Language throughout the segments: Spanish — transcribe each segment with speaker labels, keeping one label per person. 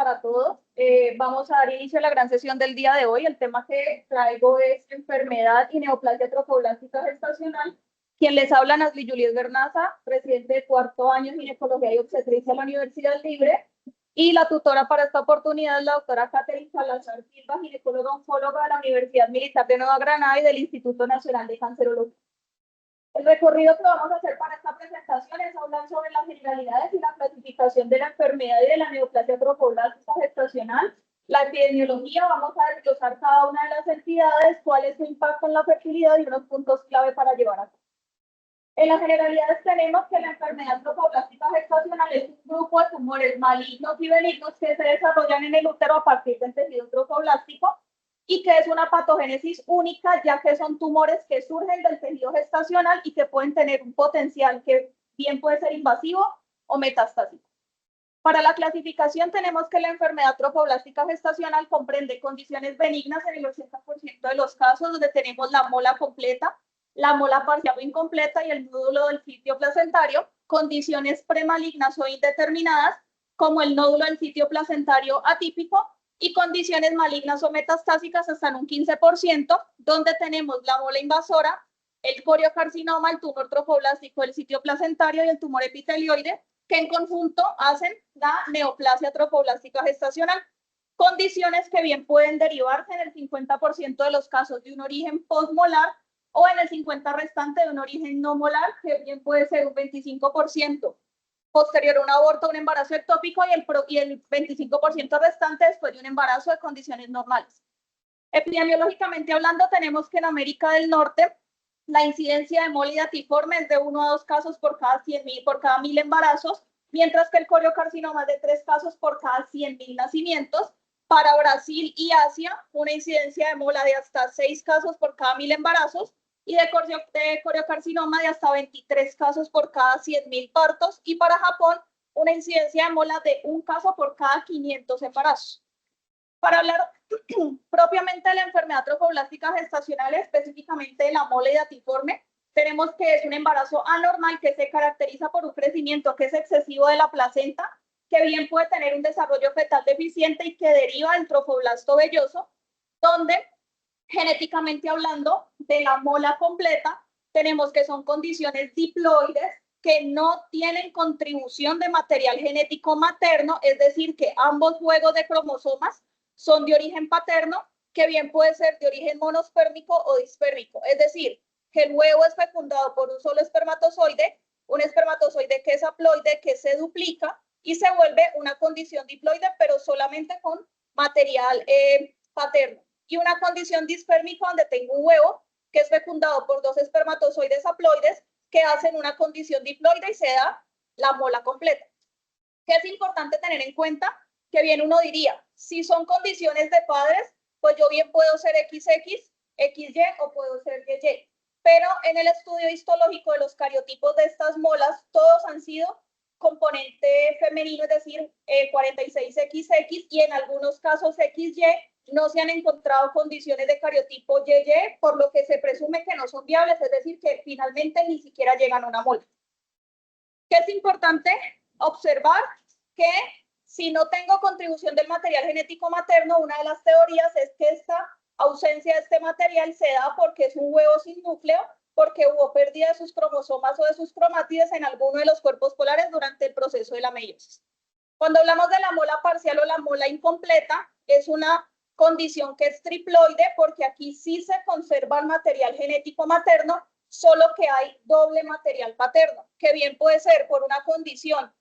Speaker 1: para todos. Vamos a dar inicio a la gran sesión del día de hoy. El tema que traigo es enfermedad y neoplasia trofoblástica gestacional. Quien les habla, Nasli Juliet Bernaza, presidente de cuarto año en ginecología y obstetricia de la Universidad Libre. Y la tutora para esta oportunidad es la doctora Catherine Salazar Silva, ginecóloga oncóloga de la Universidad Militar de Nueva Granada y del Instituto Nacional de Cancerología. El recorrido que vamos a hacer para esta presentación es hablar sobre las generalidades y la clasificación de la enfermedad y de la neoplasia trofoblástica gestacional, la epidemiología, vamos a desglosar cada una de las entidades, cuál es su impacto en la fertilidad y unos puntos clave para llevar a cabo. En las generalidades tenemos que la enfermedad trofoblástica gestacional es un grupo de tumores malignos y benignos que se desarrollan en el útero a partir del tejido trofoblástico y que es una patogénesis única, ya que son tumores que surgen del tejido gestacional y que pueden tener un potencial que bien puede ser invasivo o metastásico. Para la clasificación tenemos que la enfermedad trofoblástica gestacional comprende condiciones benignas en el 80% de los casos, donde tenemos la mola completa, la mola parcial o incompleta y el nódulo del sitio placentario, condiciones premalignas o indeterminadas, como el nódulo del sitio placentario atípico, y condiciones malignas o metastásicas hasta en un 15%, donde tenemos la mola invasora, el coriocarcinoma, el tumor trofoblástico del sitio placentario y el tumor epitelioide, que en conjunto hacen la neoplasia trofoblástica gestacional. Condiciones que bien pueden derivarse en el 50% de los casos de un origen postmolar o en el 50% restante de un origen no molar, que bien puede ser un 25%. Posterior a un aborto, un embarazo ectópico y el 25% restante después de un embarazo de condiciones normales. Epidemiológicamente hablando, tenemos que en América del Norte la incidencia de molidatiforme es de 1 a 2 casos por cada 1.000 embarazos, mientras que el coriocarcinoma es de 3 casos por cada 100.000 nacimientos. Para Brasil y Asia, una incidencia de mola de hasta 6 casos por cada 1.000 embarazos, y de coriocarcinoma de hasta 23 casos por cada 100.000 partos, y para Japón una incidencia de mola de 1 caso por cada 500 embarazos. Para hablar propiamente de la enfermedad trofoblástica gestacional, específicamente de la mola hidatiforme, tenemos que es un embarazo anormal que se caracteriza por un crecimiento que es excesivo de la placenta, que bien puede tener un desarrollo fetal deficiente y que deriva del trofoblasto velloso, donde genéticamente hablando de la mola completa, tenemos que son condiciones diploides que no tienen contribución de material genético materno, es decir, que ambos juegos de cromosomas son de origen paterno, que bien puede ser de origen monospérmico o dispérmico, es decir, que el huevo es fecundado por un solo espermatozoide, un espermatozoide que es haploide, que se duplica y se vuelve una condición diploide, pero solamente con material paterno. Y una condición dispérmica donde tengo un huevo que es fecundado por 2 espermatozoides haploides que hacen una condición diploide y se da la mola completa. ¿Qué es importante tener en cuenta? Que bien uno diría, si son condiciones de padres, pues yo bien puedo ser XX, XY o puedo ser YY. Pero en el estudio histológico de los cariotipos de estas molas, todos han sido componente femenino, es decir, 46XX, y en algunos casos XY. No se han encontrado condiciones de cariotipo YY, por lo que se presume que no son viables, es decir, que finalmente ni siquiera llegan a una mola. ¿Qué es importante observar? Que si no tengo contribución del material genético materno, una de las teorías es que esta ausencia de este material se da porque es un huevo sin núcleo, porque hubo pérdida de sus cromosomas o de sus cromátides en alguno de los cuerpos polares durante el proceso de la meiosis. Cuando hablamos de la mola parcial o la mola incompleta, es una condición que es triploide, porque aquí sí se conserva el material genético materno, solo que hay doble material paterno, que bien puede ser por una condición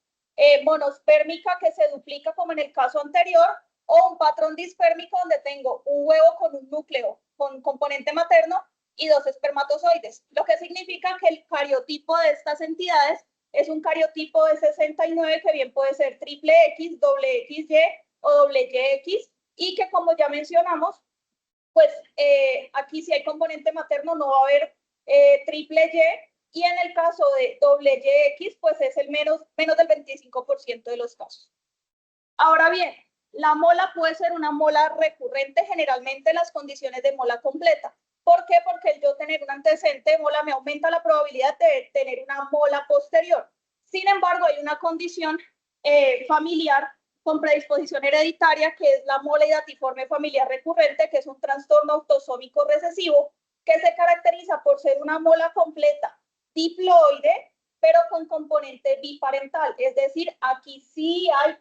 Speaker 1: monospérmica que se duplica como en el caso anterior, o un patrón dispérmico donde tengo un huevo con un núcleo con componente materno y 2 espermatozoides, lo que significa que el cariotipo de estas entidades es un cariotipo de 69 que bien puede ser triple X, doble XY o doble YX, y que como ya mencionamos, pues aquí si hay componente materno no va a haber triple Y, y en el caso de doble YX, pues es el menos del 25% de los casos. Ahora bien, la mola puede ser una mola recurrente, generalmente en las condiciones de mola completa. ¿Por qué? Porque el yo tener un antecedente de mola me aumenta la probabilidad de tener una mola posterior. Sin embargo, hay una condición familiar con predisposición hereditaria, que es la mola hidatiforme familiar recurrente, que es un trastorno autosómico recesivo, que se caracteriza por ser una mola completa diploide, pero con componente biparental, es decir, aquí sí hay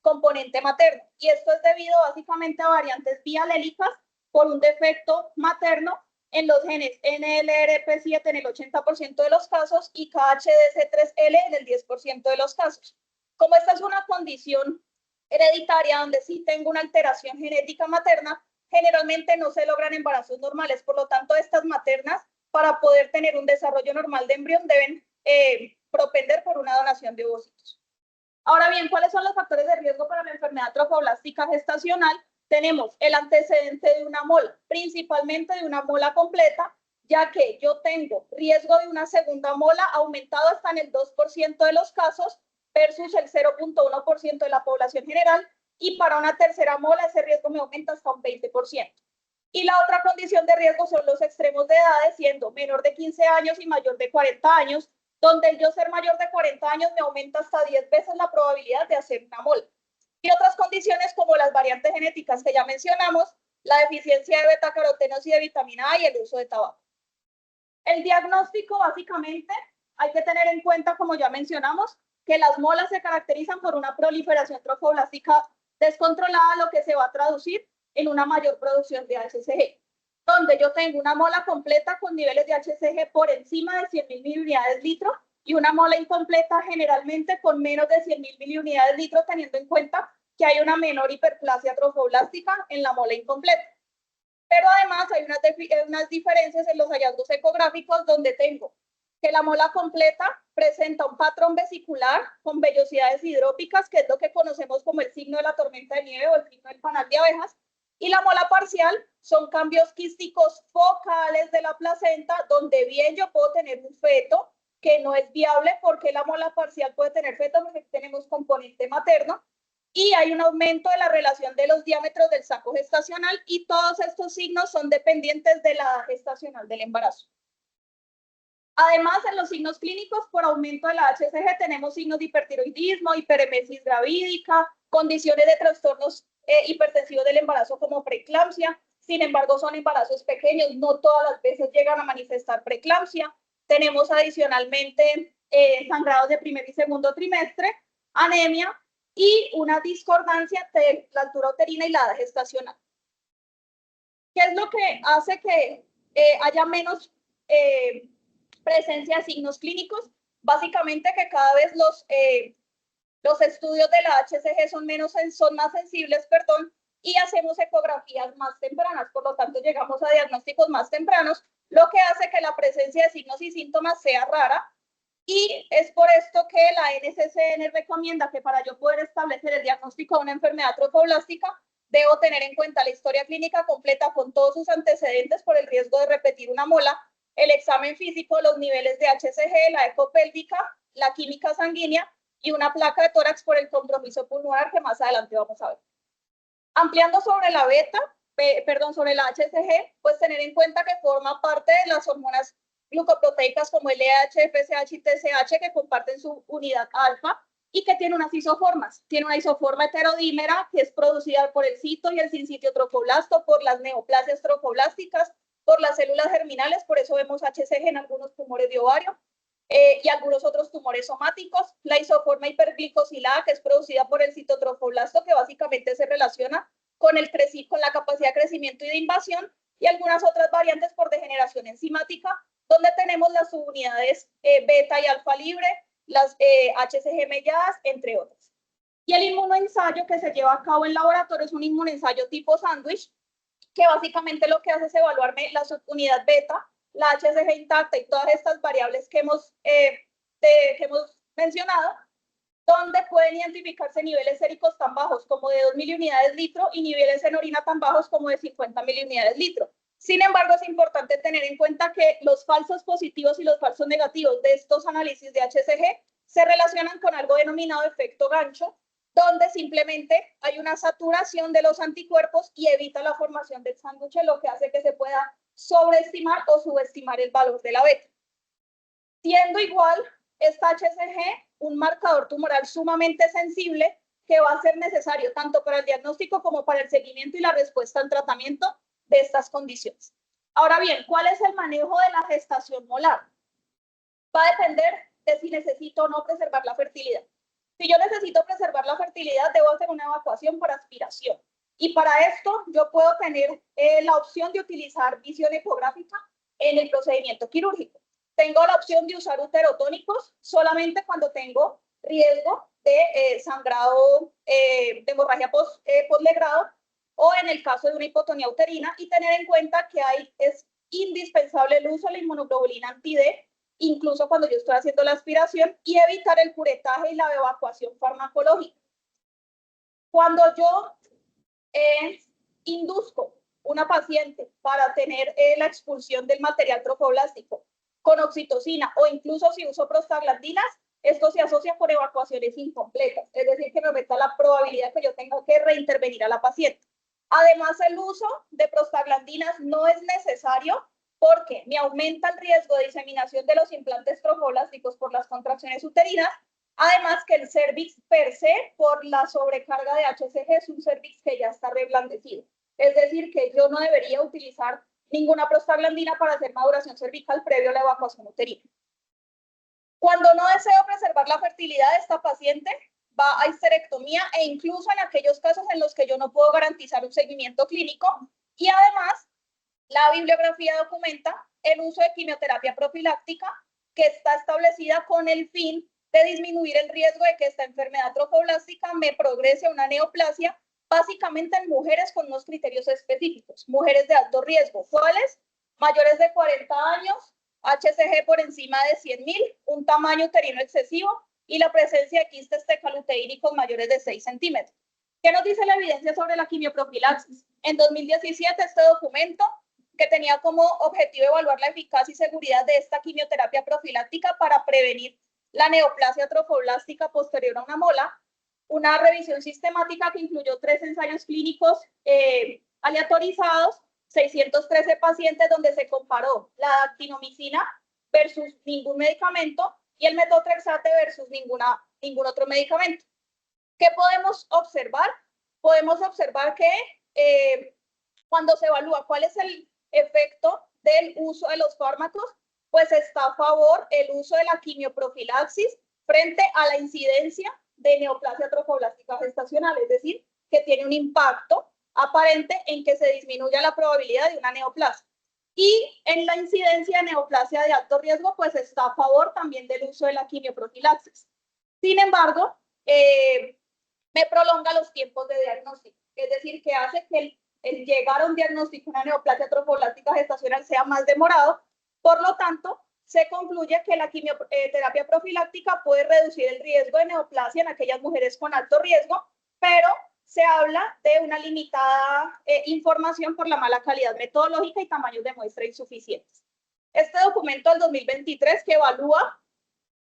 Speaker 1: componente materno, y esto es debido básicamente a variantes bialélicas por un defecto materno en los genes NLRP7 en el 80% de los casos y KHDC3L en el 10% de los casos. Como esta es una condición hereditaria donde sí tengo una alteración genética materna, generalmente no se logran embarazos normales. Por lo tanto, estas maternas, para poder tener un desarrollo normal de embrión, deben propender por una donación de ovocitos. Ahora bien, ¿cuáles son los factores de riesgo para la enfermedad trofoblástica gestacional? Tenemos el antecedente de una mola, principalmente de una mola completa, ya que yo tengo riesgo de una segunda mola aumentado hasta en el 2% de los casos versus el 0.1% de la población general, y para una tercera mola ese riesgo me aumenta hasta un 20%. Y la otra condición de riesgo son los extremos de edades, siendo menor de 15 años y mayor de 40 años, donde el yo ser mayor de 40 años me aumenta hasta 10 veces la probabilidad de hacer una mola. Y otras condiciones como las variantes genéticas que ya mencionamos, la deficiencia de betacarotenos y de vitamina A y el uso de tabaco. El diagnóstico, básicamente, hay que tener en cuenta, como ya mencionamos, que las molas se caracterizan por una proliferación trofoblástica descontrolada, lo que se va a traducir en una mayor producción de HCG, donde yo tengo una mola completa con niveles de HCG por encima de 100.000 miliunidades litro y una mola incompleta generalmente con menos de 100.000 miliunidades litro, teniendo en cuenta que hay una menor hiperplasia trofoblástica en la mola incompleta. Pero además hay unas diferencias en los hallazgos ecográficos, donde tengo que la mola completa presenta un patrón vesicular con vellosidades hidrópicas, que es lo que conocemos como el signo de la tormenta de nieve o el signo del panal de abejas, y la mola parcial son cambios quísticos focales de la placenta, donde bien yo puedo tener un feto que no es viable, porque la mola parcial puede tener feto porque tenemos componente materno, y hay un aumento de la relación de los diámetros del saco gestacional, y todos estos signos son dependientes de la edad gestacional del embarazo. Además, en los signos clínicos, por aumento de la HCG, tenemos signos de hipertiroidismo, hiperemesis gravídica, condiciones de trastornos hipertensivos del embarazo como preeclampsia. Sin embargo, son embarazos pequeños, no todas las veces llegan a manifestar preeclampsia. Tenemos adicionalmente sangrados de primer y segundo trimestre, anemia y una discordancia de la altura uterina y la edad gestacional. ¿Qué es lo que hace que haya menos presencia de signos clínicos? Básicamente que cada vez los estudios de la HCG son más sensibles, y hacemos ecografías más tempranas, por lo tanto llegamos a diagnósticos más tempranos, lo que hace que la presencia de signos y síntomas sea rara, y es por esto que la NCCN recomienda que para yo poder establecer el diagnóstico de una enfermedad trofoblástica, debo tener en cuenta la historia clínica completa con todos sus antecedentes por el riesgo de repetir una mola, el examen físico, los niveles de HCG, la ecopélvica, la química sanguínea y una placa de tórax por el compromiso pulmonar, que más adelante vamos a ver. Ampliando sobre la sobre la HCG, pues tener en cuenta que forma parte de las hormonas glucoproteicas como el LH, FSH y TSH, que comparten su unidad alfa y que tiene unas isoformas. Tiene una isoforma heterodímera que es producida por el cito y el sincitio trofoblasto, por las neoplasias trofoblásticas, por las células germinales, por eso vemos HCG en algunos tumores de ovario y algunos otros tumores somáticos. La isoforma hiperglicosilada, que es producida por el citotrofoblasto, que básicamente se relaciona con la capacidad de crecimiento y de invasión, y algunas otras variantes por degeneración enzimática, donde tenemos las subunidades beta y alfa libre, las HCG melladas, entre otras. Y el inmunoensayo que se lleva a cabo en laboratorio es un inmunoensayo tipo sándwich, que básicamente lo que hace es evaluarme la subunidad beta, la HCG intacta y todas estas variables que hemos mencionado, donde pueden identificarse niveles séricos tan bajos como de 2 miliunidades litro y niveles en orina tan bajos como de 50 miliunidades litro. Sin embargo, es importante tener en cuenta que los falsos positivos y los falsos negativos de estos análisis de HCG se relacionan con algo denominado efecto gancho, donde simplemente hay una saturación de los anticuerpos y evita la formación del sándwich, lo que hace que se pueda sobreestimar o subestimar el valor de la beta. Siendo igual esta HCG un marcador tumoral sumamente sensible, que va a ser necesario tanto para el diagnóstico como para el seguimiento y la respuesta al tratamiento de estas condiciones. Ahora bien, ¿cuál es el manejo de la gestación molar? Va a depender de si necesito o no preservar la fertilidad. Si yo necesito preservar la fertilidad, debo hacer una evacuación por aspiración. Y para esto yo puedo tener la opción de utilizar visión ecográfica en el procedimiento quirúrgico. Tengo la opción de usar uterotónicos solamente cuando tengo riesgo de sangrado, de hemorragia postlegrado, o en el caso de una hipotonía uterina, y tener en cuenta que es indispensable el uso de la inmunoglobulina anti-D, incluso cuando yo estoy haciendo la aspiración, y evitar el curetaje y la evacuación farmacológica. Cuando yo induzco una paciente para tener la expulsión del material trofoblástico con oxitocina o incluso si uso prostaglandinas, esto se asocia con evacuaciones incompletas, es decir, que me aumenta la probabilidad que yo tenga que reintervenir a la paciente. Además, el uso de prostaglandinas no es necesario porque me aumenta el riesgo de diseminación de los implantes trofoblásticos por las contracciones uterinas. Además que el cervix per se, por la sobrecarga de HCG, es un cervix que ya está reblandecido. Es decir, que yo no debería utilizar ninguna prostaglandina para hacer maduración cervical previo a la evacuación uterina. Cuando no deseo preservar la fertilidad de esta paciente, va a histerectomía e incluso en aquellos casos en los que yo no puedo garantizar un seguimiento clínico. Y además, la bibliografía documenta el uso de quimioterapia profiláctica que está establecida con el fin de disminuir el riesgo de que esta enfermedad trofoblástica me progrese a una neoplasia, básicamente en mujeres con unos criterios específicos, mujeres de alto riesgo. ¿Cuáles? Mayores de 40 años, HCG por encima de 100.000, un tamaño uterino excesivo y la presencia de quistes tecaluteíricos mayores de 6 centímetros. ¿Qué nos dice la evidencia sobre la quimioprofilaxis? En 2017, este documento, que tenía como objetivo evaluar la eficacia y seguridad de esta quimioterapia profiláctica para prevenir la neoplasia trofoblástica posterior a una mola, una revisión sistemática que incluyó 3 ensayos clínicos aleatorizados, 613 pacientes donde se comparó la actinomicina versus ningún medicamento y el metotrexate versus ningún otro medicamento. ¿Qué podemos observar? Podemos observar que cuando se evalúa cuál es el efecto del uso de los fármacos, pues está a favor el uso de la quimioprofilaxis frente a la incidencia de neoplasia trofoblástica gestacional, es decir, que tiene un impacto aparente en que se disminuya la probabilidad de una neoplasia. Y en la incidencia de neoplasia de alto riesgo, pues está a favor también del uso de la quimioprofilaxis. Sin embargo, me prolonga los tiempos de diagnóstico, es decir, que hace que el llegar a un diagnóstico de una neoplasia trofoblástica gestacional sea más demorado. Por lo tanto, se concluye que la quimioterapia profiláctica puede reducir el riesgo de neoplasia en aquellas mujeres con alto riesgo, pero se habla de una limitada información por la mala calidad metodológica y tamaños de muestra insuficientes. Este documento del 2023 que evalúa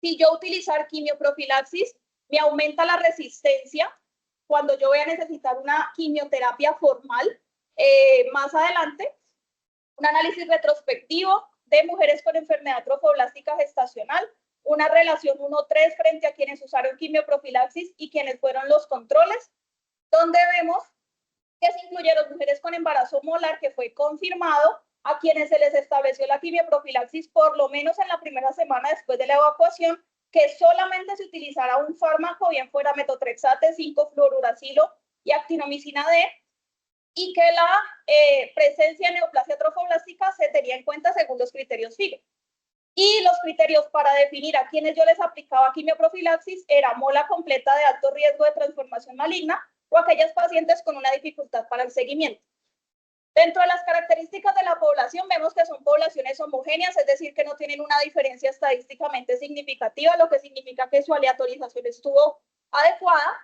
Speaker 1: si yo utilizar quimioprofilaxis me aumenta la resistencia cuando yo voy a necesitar una quimioterapia formal. Más adelante, un análisis retrospectivo de mujeres con enfermedad trofoblástica gestacional, una relación 1:3 frente a quienes usaron quimioprofilaxis y quienes fueron los controles, donde vemos que se incluyeron mujeres con embarazo molar que fue confirmado, a quienes se les estableció la quimioprofilaxis por lo menos en la primera semana después de la evacuación, que solamente se utilizara un fármaco, bien fuera metotrexate, 5-fluoruracilo y actinomicina D, y que la presencia de neoplasia trofoblástica se tenía en cuenta según los criterios FIGO. Y los criterios para definir a quienes yo les aplicaba quimioprofilaxis era mola completa de alto riesgo de transformación maligna o aquellas pacientes con una dificultad para el seguimiento. Dentro de las características de la población vemos que son poblaciones homogéneas, es decir, que no tienen una diferencia estadísticamente significativa, lo que significa que su aleatorización estuvo adecuada.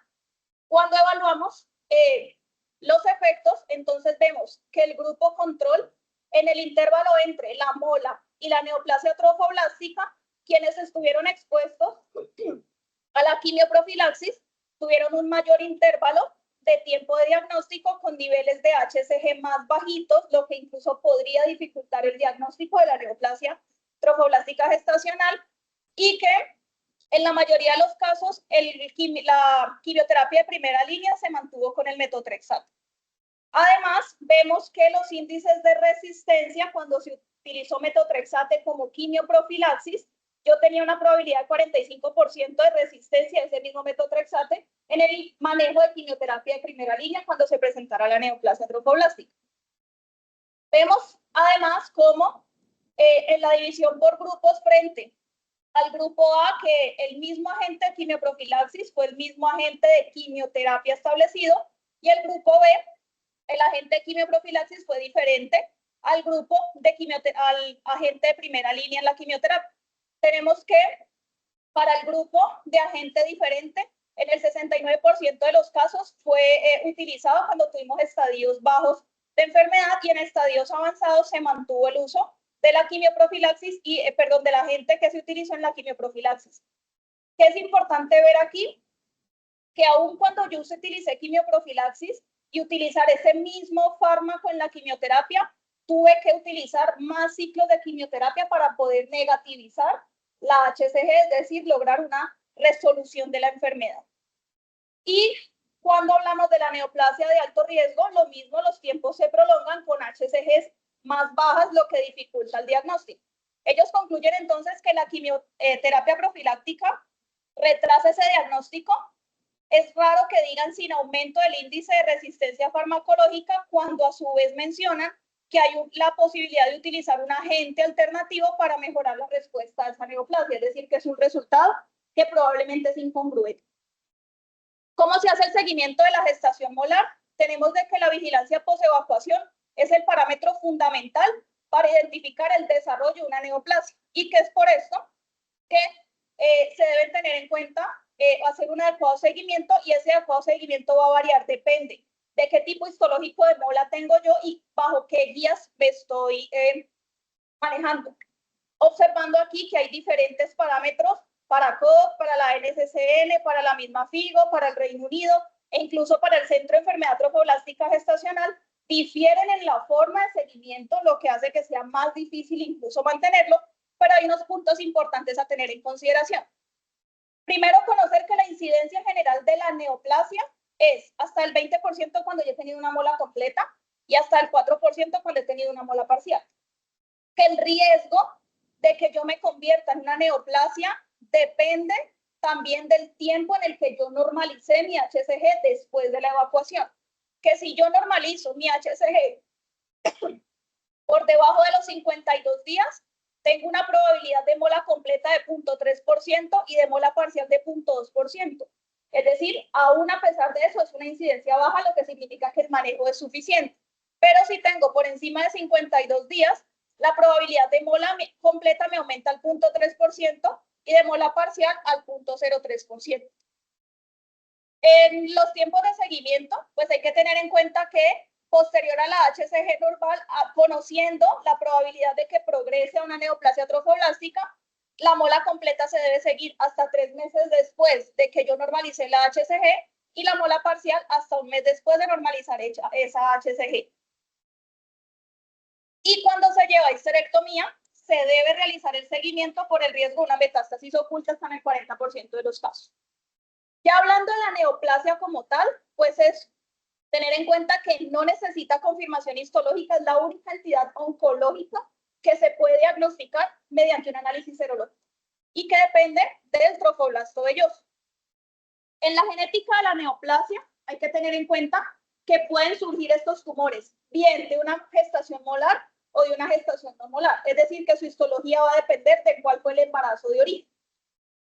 Speaker 1: Cuando evaluamos los efectos, entonces vemos que el grupo control en el intervalo entre la mola y la neoplasia trofoblástica, quienes estuvieron expuestos a la quimioprofilaxis tuvieron un mayor intervalo de tiempo de diagnóstico con niveles de HCG más bajitos, lo que incluso podría dificultar el diagnóstico de la neoplasia trofoblástica gestacional, y que En la mayoría de los casos, la quimioterapia de primera línea se mantuvo con el metotrexato. Además, vemos que los índices de resistencia cuando se utilizó metotrexate como quimioprofilaxis, yo tenía una probabilidad de 45% de resistencia de ese mismo metotrexate en el manejo de quimioterapia de primera línea cuando se presentara la neoplasia trofoblástica. Vemos además cómo en la división por grupos frente al grupo A, que el mismo agente de quimioprofilaxis fue el mismo agente de quimioterapia establecido, y el grupo B, el agente de quimioprofilaxis fue diferente al grupo de al agente de primera línea en la quimioterapia. Tenemos que para el grupo de agente diferente, en el 69% de los casos fue utilizado cuando tuvimos estadios bajos de enfermedad, y en estadios avanzados se mantuvo el uso de la quimioprofilaxis y, del agente que se utilizó en la quimioprofilaxis. ¿Qué es importante ver aquí? Que aun cuando yo utilicé quimioprofilaxis y utilizar ese mismo fármaco en la quimioterapia, tuve que utilizar más ciclos de quimioterapia para poder negativizar la HCG, es decir, lograr una resolución de la enfermedad. Y cuando hablamos de la neoplasia de alto riesgo, lo mismo, los tiempos se prolongan con HCGs más bajas, lo que dificulta el diagnóstico. Ellos concluyen entonces que la quimioterapia profiláctica retrasa ese diagnóstico. Es raro que digan sin aumento del índice de resistencia farmacológica cuando a su vez mencionan que hay la posibilidad de utilizar un agente alternativo para mejorar la respuesta a esa neoplasia, es decir, que es un resultado que probablemente es incongruente. ¿Cómo se hace el seguimiento de la gestación molar? Tenemos de que la vigilancia postevacuación es el parámetro fundamental para identificar el desarrollo de una neoplasia, y que es por esto que se deben tener en cuenta hacer un adecuado seguimiento, y ese adecuado seguimiento va a variar, depende de qué tipo histológico de mola tengo yo y bajo qué guías me estoy manejando. Observando aquí que hay diferentes parámetros para COG, para la NSCN, para la misma FIGO, para el Reino Unido e incluso para el Centro de Enfermedad Trofoblástica Gestacional, difieren en la forma de seguimiento, lo que hace que sea más difícil incluso mantenerlo, pero hay unos puntos importantes a tener en consideración. Primero, conocer que la incidencia general de la neoplasia es hasta el 20% cuando yo he tenido una mola completa y hasta el 4% cuando he tenido una mola parcial. Que el riesgo de que yo me convierta en una neoplasia depende también del tiempo en el que yo normalicé mi HCG después de la evacuación. Que si yo normalizo mi HCG por debajo de los 52 días, tengo una probabilidad de mola completa de 0.3% y de mola parcial de 0.2%. Es decir, aún a pesar de eso, es una incidencia baja, lo que significa que el manejo es suficiente. Pero si tengo por encima de 52 días, la probabilidad de mola completa me aumenta al 0.3% y de mola parcial al 0.03%. En los tiempos de seguimiento, pues hay que tener en cuenta que posterior a la HCG normal, conociendo la probabilidad de que progrese a una neoplasia trofoblástica, la mola completa se debe seguir hasta 3 meses después de que yo normalicé la HCG y la mola parcial hasta 1 mes después de normalizar esa HCG. Y cuando se lleva a histerectomía, se debe realizar el seguimiento por el riesgo de una metástasis oculta hasta en el 40% de los casos. Ya hablando de la neoplasia como tal, pues es tener en cuenta que no necesita confirmación histológica, es la única entidad oncológica que se puede diagnosticar mediante un análisis serológico y que depende del trofoblasto velloso. En la genética de la neoplasia hay que tener en cuenta que pueden surgir estos tumores bien de una gestación molar o de una gestación no molar, es decir, que su histología va a depender de cuál fue el embarazo de origen.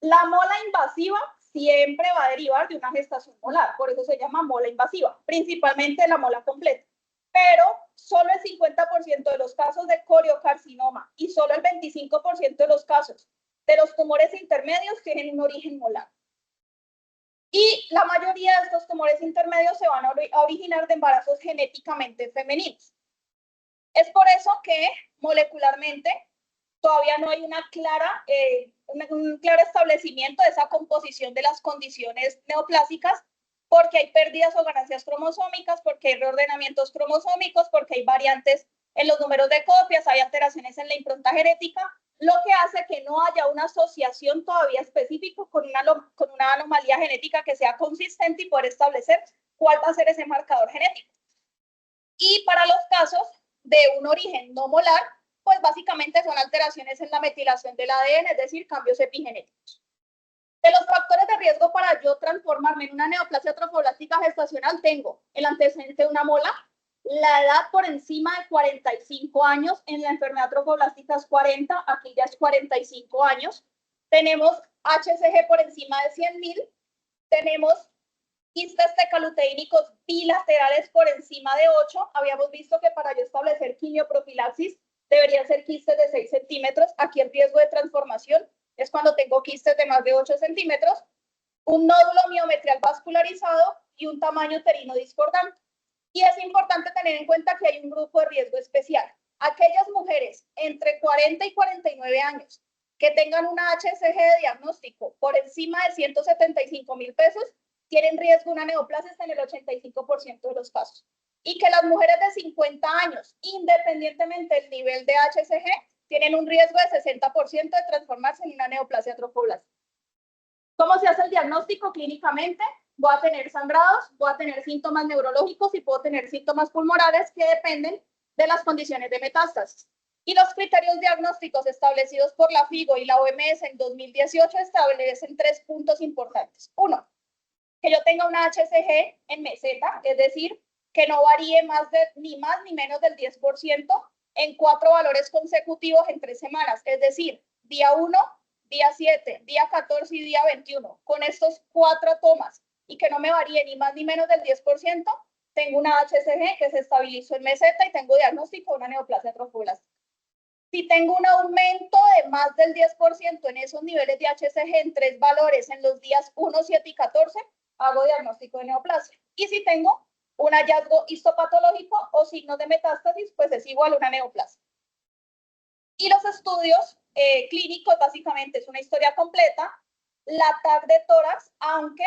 Speaker 1: La mola invasiva siempre va a derivar de una gestación molar, por eso se llama mola invasiva, principalmente la mola completa. Pero solo el 50% de los casos de coriocarcinoma y solo el 25% de los casos de los tumores intermedios tienen un origen molar. Y la mayoría de estos tumores intermedios se van a originar de embarazos genéticamente femeninos. Es por eso que molecularmente todavía no hay un claro establecimiento de esa composición de las condiciones neoplásicas, porque hay pérdidas o ganancias cromosómicas, porque hay reordenamientos cromosómicos, porque hay variantes en los números de copias, hay alteraciones en la impronta genética, lo que hace que no haya una asociación todavía específica con una anomalía genética que sea consistente y poder establecer cuál va a ser ese marcador genético. Y para los casos de un origen no molar, pues básicamente son alteraciones en la metilación del ADN, es decir, cambios epigenéticos. De los factores de riesgo para yo transformarme en una neoplasia trofoblástica gestacional, tengo el antecedente de una mola, la edad por encima de 45 años, en la enfermedad trofoblástica es 40, aquí ya es 45 años. Tenemos HCG por encima de 100.000, tenemos quistes tecaluteínicos bilaterales por encima de 8. Habíamos visto que para yo establecer quimioprofilaxis deberían ser quistes de 6 centímetros. Aquí el riesgo de transformación es cuando tengo quistes de más de 8 centímetros, un nódulo miometrial vascularizado y un tamaño uterino discordante. Y es importante tener en cuenta que hay un grupo de riesgo especial. Aquellas mujeres entre 40 y 49 años que tengan una HCG de diagnóstico por encima de 175.000 pesos tienen riesgo de una neoplasia en el 85% de los casos. Y que las mujeres de 50 años, independientemente del nivel de HCG, tienen un riesgo de 60% de transformarse en una neoplasia trofoblástica. ¿Cómo se hace el diagnóstico clínicamente? Voy a tener sangrados, voy a tener síntomas neurológicos y puedo tener síntomas pulmonares que dependen de las condiciones de metástasis. Y los criterios diagnósticos establecidos por la FIGO y la OMS en 2018 establecen 3 puntos importantes. 1, que yo tenga una HCG en meseta, es decir, que no varíe ni más ni menos del 10% en 4 valores consecutivos en 3 semanas, es decir, día 1, día 7, día 14 y día 21. Con estos 4 tomas y que no me varíe ni más ni menos del 10%, tengo una HCG que se estabilizó en meseta y tengo diagnóstico de una neoplasia trofoblástica. Si tengo un aumento de más del 10% en esos niveles de HCG en 3 valores en los días 1, 7 y 14, hago diagnóstico de neoplasia. Y si tengo un hallazgo histopatológico o signos de metástasis, pues es igual a una neoplasia. Y los estudios clínicos básicamente es una historia completa. La TAC de tórax, aunque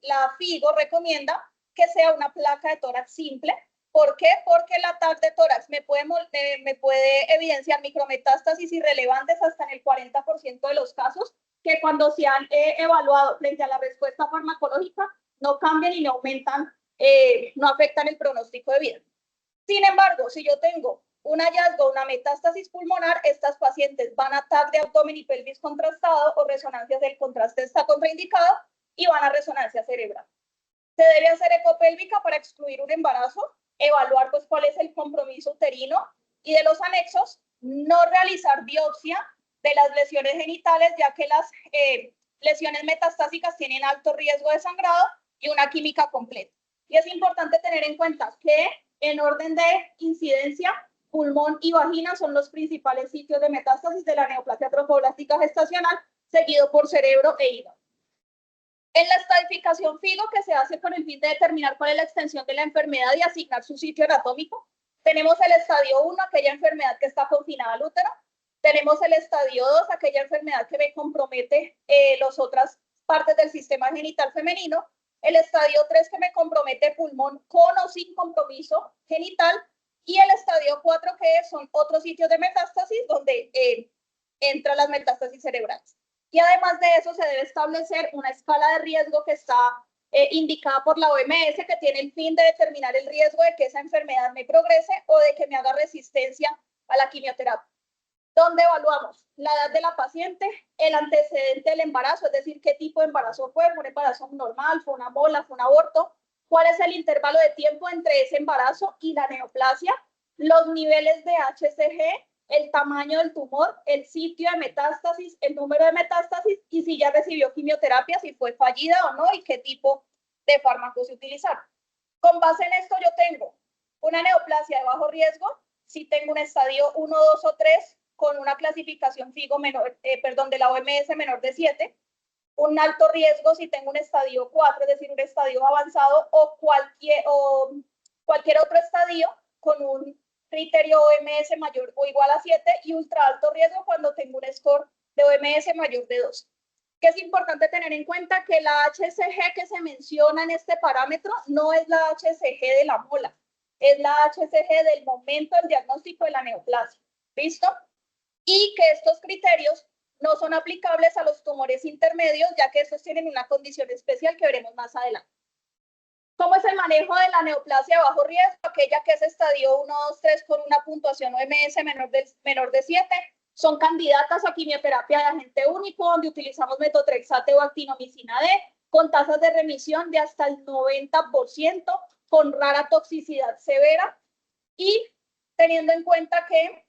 Speaker 1: la FIGO recomienda que sea una placa de tórax simple. ¿Por qué? Porque la TAC de tórax me puede evidenciar micrometástasis irrelevantes hasta en el 40% de los casos, que cuando se han evaluado frente a la respuesta farmacológica no cambian y no aumentan, no afectan el pronóstico de vida. Sin embargo, si yo tengo un hallazgo, una metástasis pulmonar, estas pacientes van a TAC de abdomen y pelvis contrastado o resonancias del contraste está contraindicado y van a resonancia cerebral. Se debe hacer ecopélvica para excluir un embarazo, evaluar pues cuál es el compromiso uterino y de los anexos, no realizar biopsia de las lesiones genitales, ya que las lesiones metastásicas tienen alto riesgo de sangrado y una química completa. Y es importante tener en cuenta que en orden de incidencia, pulmón y vagina son los principales sitios de metástasis de la neoplasia trofoblástica gestacional, seguido por cerebro e hígado. En la estratificación FIGO, que se hace con el fin de determinar cuál es la extensión de la enfermedad y asignar su sitio anatómico, tenemos el estadio 1, aquella enfermedad que está confinada al útero. Tenemos el estadio 2, aquella enfermedad que me compromete las otras partes del sistema genital femenino. El estadio 3, que me compromete pulmón con o sin compromiso genital. Y el estadio 4, que son otros sitios de metástasis donde entran las metástasis cerebrales. Y además de eso se debe establecer una escala de riesgo que está indicada por la OMS, que tiene el fin de determinar el riesgo de que esa enfermedad me progrese o de que me haga resistencia a la quimioterapia. Donde evaluamos la edad de la paciente, el antecedente del embarazo, es decir, qué tipo de embarazo fue un embarazo normal, fue una mola, fue un aborto, cuál es el intervalo de tiempo entre ese embarazo y la neoplasia, los niveles de HCG, el tamaño del tumor, el sitio de metástasis, el número de metástasis y si ya recibió quimioterapia, si fue fallida o no y qué tipo de fármacos se utilizaron. Con base en esto yo tengo una neoplasia de bajo riesgo, si tengo un estadio 1, 2 o 3 con una clasificación FIGO menor, de la OMS menor de 7, un alto riesgo si tengo un estadio 4, es decir, un estadio avanzado o cualquier otro estadio con un criterio OMS mayor o igual a 7 y ultra alto riesgo cuando tengo un score de OMS mayor de 2. Que es importante tener en cuenta que la HCG que se menciona en este parámetro no es la HCG de la mola, es la HCG del momento del diagnóstico de la neoplasia. ¿Listo? y que estos criterios no son aplicables a los tumores intermedios, ya que estos tienen una condición especial que veremos más adelante. ¿Cómo es el manejo de la neoplasia de bajo riesgo? Aquella que es estadio 1, 2, 3 con una puntuación OMS menor de 7. Son candidatas a quimioterapia de agente único, donde utilizamos metotrexate o actinomicina D, con tasas de remisión de hasta el 90%, con rara toxicidad severa, y teniendo en cuenta que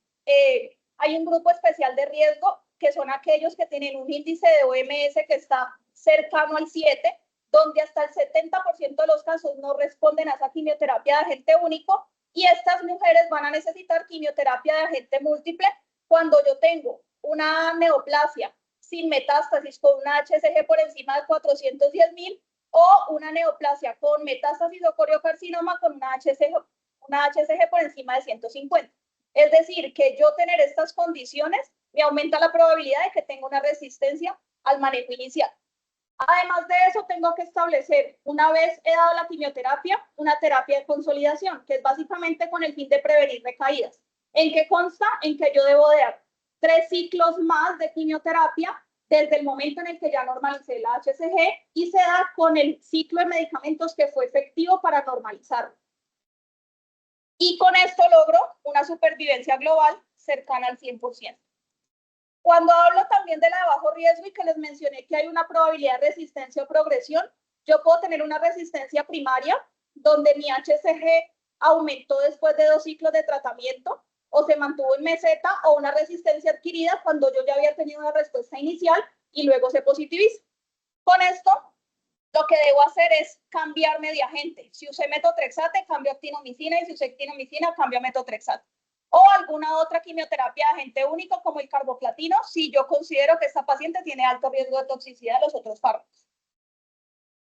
Speaker 1: hay un grupo especial de riesgo, que son aquellos que tienen un índice de OMS que está cercano al 7, donde hasta el 70% de los casos no responden a esa quimioterapia de agente único, y estas mujeres van a necesitar quimioterapia de agente múltiple cuando yo tengo una neoplasia sin metástasis con una HCG por encima de 410.000 o una neoplasia con metástasis o coriocarcinoma con una HCG por encima de 150. Es decir, que yo tener estas condiciones me aumenta la probabilidad de que tenga una resistencia al manejo inicial. Además de eso, tengo que establecer, una vez he dado la quimioterapia, una terapia de consolidación, que es básicamente con el fin de prevenir recaídas. ¿En qué consta? En que yo debo dar 3 ciclos más de quimioterapia desde el momento en el que ya normalicé la HCG, y se da con el ciclo de medicamentos que fue efectivo para normalizarlo. Y con esto logro una supervivencia global cercana al 100%. Cuando hablo también de la de bajo riesgo y que les mencioné que hay una probabilidad de resistencia o progresión, yo puedo tener una resistencia primaria donde mi HCG aumentó después de 2 ciclos de tratamiento o se mantuvo en meseta, o una resistencia adquirida cuando yo ya había tenido una respuesta inicial y luego se positiviza. Con esto, lo que debo hacer es cambiarme de agente. Si usé metotrexate, cambio a actinomicina, y si usé actinomicina, cambio a metotrexate. O alguna otra quimioterapia de agente único como el carboplatino, si yo considero que esta paciente tiene alto riesgo de toxicidad de los otros fármacos.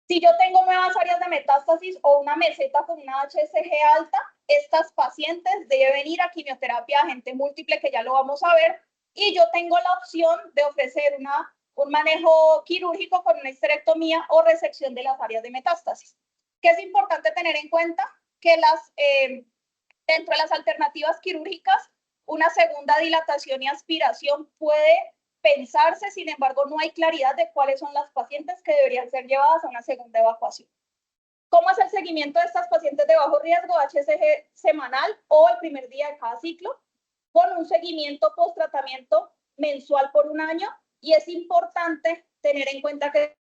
Speaker 1: Si yo tengo nuevas áreas de metástasis o una meseta con una HCG alta, estas pacientes deben ir a quimioterapia de agente múltiple, que ya lo vamos a ver, y yo tengo la opción de ofrecer un manejo quirúrgico con una histerectomía o resección de las áreas de metástasis. Que es importante tener en cuenta que dentro de las alternativas quirúrgicas, una segunda dilatación y aspiración puede pensarse, sin embargo, no hay claridad de cuáles son las pacientes que deberían ser llevadas a una segunda evacuación. ¿Cómo es el seguimiento de estas pacientes de bajo riesgo? HCG semanal o el primer día de cada ciclo, con un seguimiento post-tratamiento mensual por 1 año, y es importante tener en cuenta que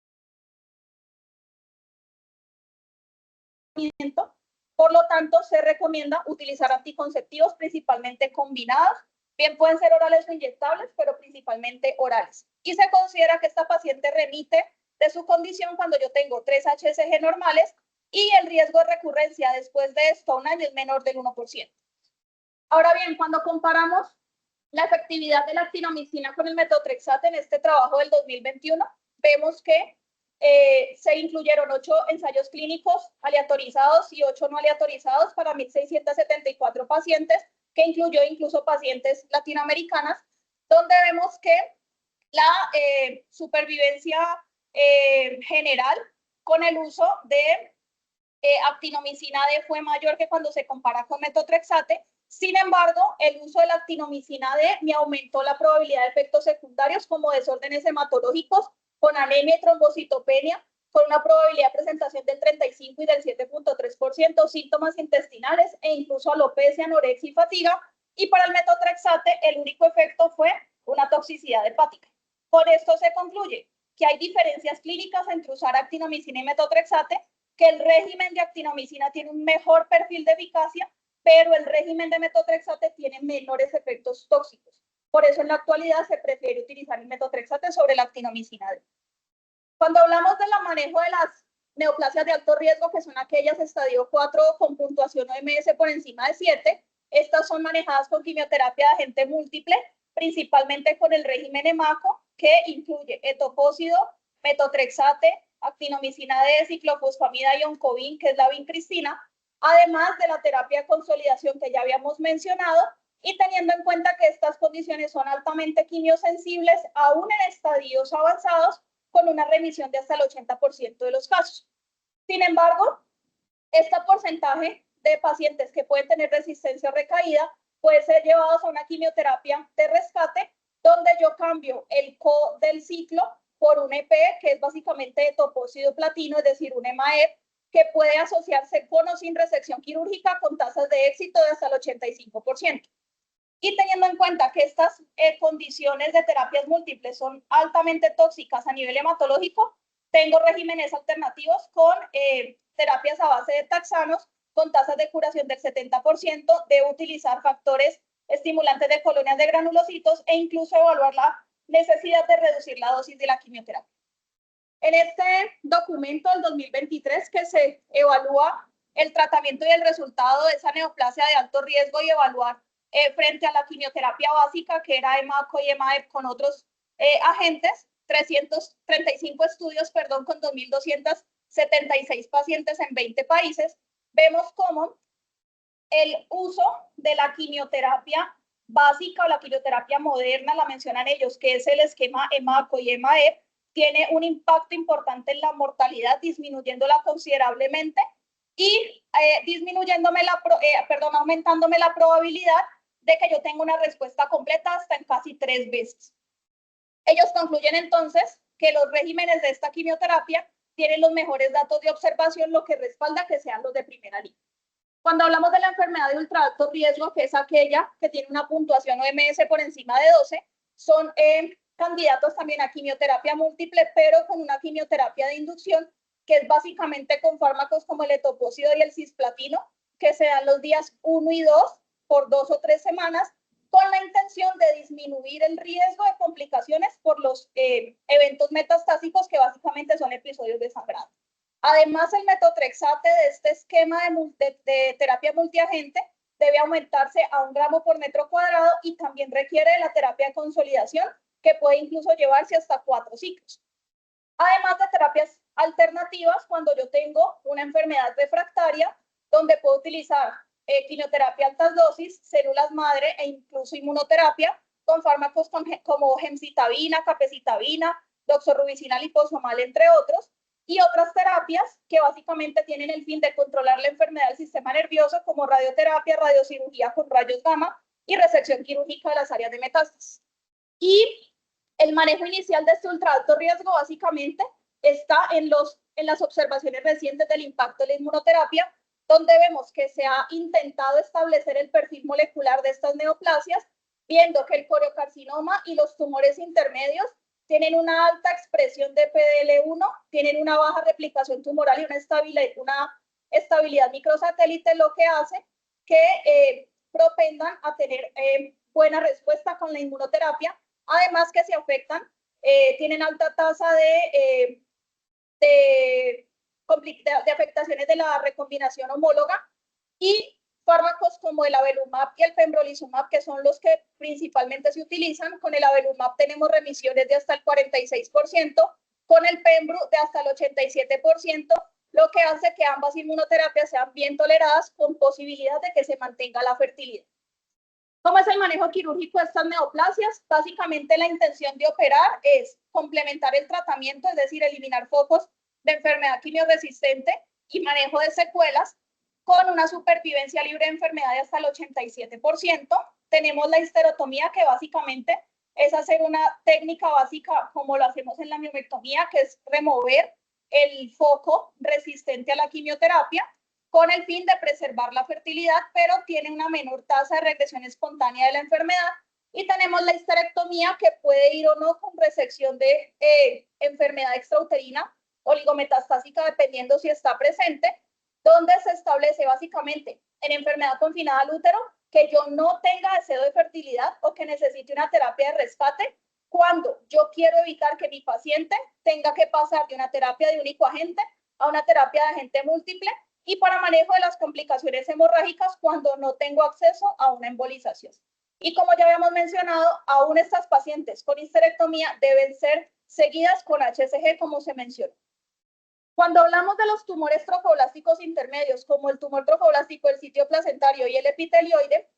Speaker 1: por lo tanto, se recomienda utilizar anticonceptivos, principalmente combinados. Bien, pueden ser orales o inyectables, pero principalmente orales. Y se considera que esta paciente remite de su condición cuando yo tengo 3 HCG normales, y el riesgo de recurrencia después de esto a 1 año es menor del 1%. Ahora bien, cuando comparamos la efectividad de la actinomicina con el metotrexate en este trabajo del 2021, vemos que se incluyeron 8 ensayos clínicos aleatorizados y 8 no aleatorizados para 1.674 pacientes, que incluyó incluso pacientes latinoamericanas, donde vemos que la supervivencia general con el uso de actinomicina D fue mayor que cuando se compara con metotrexate. Sin embargo, el uso de la actinomicina D me aumentó la probabilidad de efectos secundarios como desórdenes hematológicos, con anemia y trombocitopenia, con una probabilidad de presentación del 35 y del 7.3%, síntomas intestinales e incluso alopecia, anorexia y fatiga. Y para el metotrexate, el único efecto fue una toxicidad hepática. Por esto se concluye que hay diferencias clínicas entre usar actinomicina y metotrexate, que el régimen de actinomicina tiene un mejor perfil de eficacia, pero el régimen de metotrexate tiene menores efectos tóxicos. Por eso en la actualidad se prefiere utilizar el metotrexate sobre la actinomicina D. Cuando hablamos del manejo de las neoplasias de alto riesgo, que son aquellas estadio 4 con puntuación OMS por encima de 7, estas son manejadas con quimioterapia de agente múltiple, principalmente con el régimen EMACO, que incluye etoposide, metotrexate, actinomicina D, ciclofosfamida y oncovin, que es la vincristina, además de la terapia de consolidación que ya habíamos mencionado, y teniendo en cuenta que estas condiciones son altamente quimiosensibles, aún en estadios avanzados, con una remisión de hasta el 80% de los casos. Sin embargo, este porcentaje de pacientes que pueden tener resistencia o recaída puede ser llevados a una quimioterapia de rescate donde yo cambio el CO del ciclo por un EP, que es básicamente de topósido platino, es decir, un EMAEP, que puede asociarse con o sin resección quirúrgica con tasas de éxito de hasta el 85%. Y teniendo en cuenta que estas condiciones de terapias múltiples son altamente tóxicas a nivel hematológico, tengo regímenes alternativos con terapias a base de taxanos, con tasas de curación del 70%, de utilizar factores estimulantes de colonias de granulocitos e incluso evaluar la necesidad de reducir la dosis de la quimioterapia. En este documento del 2023 que se evalúa el tratamiento y el resultado de esa neoplasia de alto riesgo y evaluar frente a la quimioterapia básica, que era EMACO y EMAEP con otros agentes, 335 estudios, perdón, con 2.276 pacientes en 20 países, vemos cómo el uso de la quimioterapia básica o la quimioterapia moderna, la mencionan ellos, que es el esquema EMACO y EMAEP, tiene un impacto importante en la mortalidad, disminuyéndola considerablemente y aumentándome la probabilidad de que yo tenga una respuesta completa hasta en casi 3 veces. Ellos concluyen entonces que los regímenes de esta quimioterapia tienen los mejores datos de observación, lo que respalda que sean los de primera línea. Cuando hablamos de la enfermedad de ultra alto riesgo, que es aquella que tiene una puntuación OMS por encima de 12, son candidatos también a quimioterapia múltiple, pero con una quimioterapia de inducción, que es básicamente con fármacos como el etoposida y el cisplatino, que se dan los días 1 y 2 por 2 o 3 semanas, con la intención de disminuir el riesgo de complicaciones por los eventos metastásicos, que básicamente son episodios de sangrado. Además, el metotrexate de este esquema de terapia multiagente debe aumentarse a 1 gramo por metro cuadrado y también requiere de la terapia de consolidación, que puede incluso llevarse hasta 4 ciclos. Además de terapias alternativas, cuando yo tengo una enfermedad refractaria, donde puedo utilizar quimioterapia altas dosis, células madre e incluso inmunoterapia con fármacos como gemcitabina, capecitabina, doxorubicina liposomal, entre otros, y otras terapias que básicamente tienen el fin de controlar la enfermedad del sistema nervioso, como radioterapia, radiocirugía con rayos gamma y resección quirúrgica de las áreas de metástasis. Y el manejo inicial de este ultra alto riesgo básicamente está en las observaciones recientes del impacto de la inmunoterapia, donde vemos que se ha intentado establecer el perfil molecular de estas neoplasias, viendo que el coriocarcinoma y los tumores intermedios tienen una alta expresión de PDL1, tienen una baja replicación tumoral y una estabilidad microsatélite, lo que hace que propendan a tener buena respuesta con la inmunoterapia. Además que se afectan, tienen alta tasa de afectaciones de la recombinación homóloga, y fármacos como el avelumab y el pembrolizumab, que son los que principalmente se utilizan. Con el avelumab tenemos remisiones de hasta el 46%, con el pembro de hasta el 87%, lo que hace que ambas inmunoterapias sean bien toleradas, con posibilidad de que se mantenga la fertilidad. ¿Cómo es el manejo quirúrgico de estas neoplasias? Básicamente la intención de operar es complementar el tratamiento, es decir, eliminar focos de enfermedad quimioresistente y manejo de secuelas, con una supervivencia libre de enfermedad de hasta el 87%. Tenemos la histerotomía, que básicamente es hacer una técnica básica como lo hacemos en la miomectomía, que es remover el foco resistente a la quimioterapia, con el fin de preservar la fertilidad, pero tiene una menor tasa de regresión espontánea de la enfermedad. Y tenemos la histerectomía, que puede ir o no con resección de enfermedad extrauterina oligometastásica, dependiendo si está presente, donde se establece básicamente en enfermedad confinada al útero que yo no tenga deseo de fertilidad o que necesite una terapia de rescate, cuando yo quiero evitar que mi paciente tenga que pasar de una terapia de único agente a una terapia de agente múltiple, y para manejo de las complicaciones hemorrágicas cuando no tengo acceso a una embolización. Y como ya habíamos mencionado, aún estas pacientes con histerectomía deben ser seguidas con HCG, como se mencionó. Cuando hablamos de los tumores trofoblásticos intermedios, como el tumor trofoblástico del sitio placentario y el epitelioide,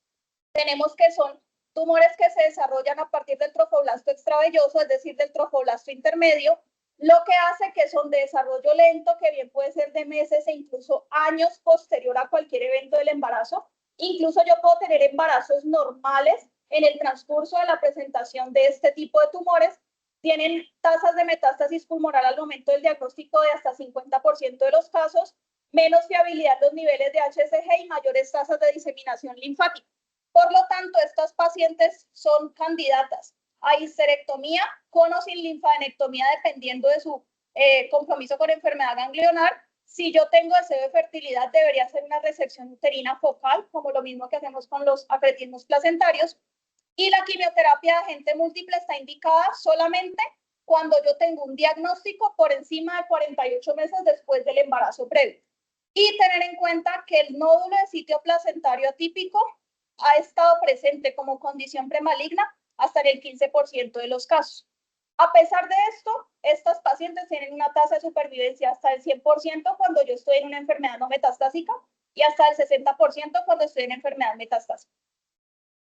Speaker 1: tenemos que son tumores que se desarrollan a partir del trofoblasto extravelloso, es decir, del trofoblasto intermedio, lo que hace que son de desarrollo lento, que bien puede ser de meses e incluso años posterior a cualquier evento del embarazo. Incluso yo puedo tener embarazos normales en el transcurso de la presentación de este tipo de tumores tienen tasas de metástasis pulmonar al momento del diagnóstico de hasta 50% de los casos, menos fiabilidad en los niveles de HCG y mayores tasas de diseminación linfática. Por lo tanto, estas pacientes son candidatas a histerectomía con o sin linfadenectomía dependiendo de su compromiso con enfermedad ganglionar. Si yo tengo deseo de fertilidad, debería ser una resección uterina focal, como lo mismo que hacemos con los acretismos placentarios. Y la quimioterapia de agente múltiple está indicada solamente cuando yo tengo un diagnóstico por encima de 48 meses después del embarazo previo. Y tener en cuenta que el nódulo de sitio placentario atípico ha estado presente como condición premaligna hasta en el 15% de los casos. A pesar de esto, estas pacientes tienen una tasa de supervivencia hasta el 100% cuando yo estoy en una enfermedad no metastásica y hasta el 60% cuando estoy en enfermedad metastásica.